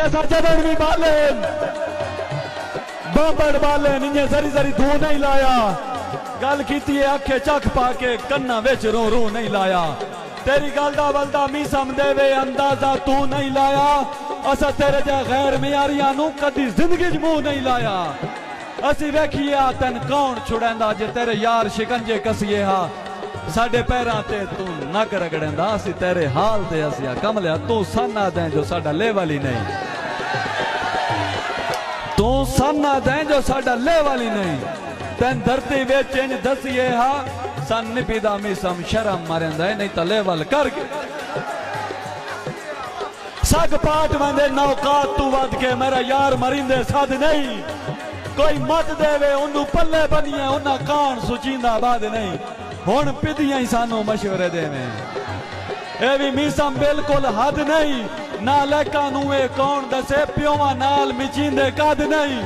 ऐसा जदन भी बाले बंबड़ बाले नहीं सरी सरी तू नहीं लाया गल की आखे चख पाके कन्ना विच रो रो नहीं लाया तेरी गल दा बलदा मी समझे अंदाजा तू नहीं लाया असा तेरे जा गैर मियारियां नू कदी जिंदगी च मुंह नहीं लाया असी वेखिए तेन कौन छुड़ेंदा जे तेरे यार शिकंजे कसिए हा साडे पैरां ते तू नक रगड़ेंदा असी तेरे हाल ते हसिया कमलिया तू साना दें जो साडा लेवल ही नहीं तू साना दें जो साडा लेवल ही नहीं तेन धरती विच इंज दसिए हा सन निपिदा मिसम शर्म मरेंदा नहीं तो लेवल करके सग पाट वंदे नौकात तू वध के मेरा यार मरिंदे सद नहीं कोई मत देवे उन्नू पल्ले बनिए उन्ना कान सुचींदा बाद नहीं हुण पिदियां ही सानू मशवरे देवे ए भी मिसम बिल्कुल हद नहीं ना लेका नू ए कौन दसे प्योवा नाल मिचींदे कद नहीं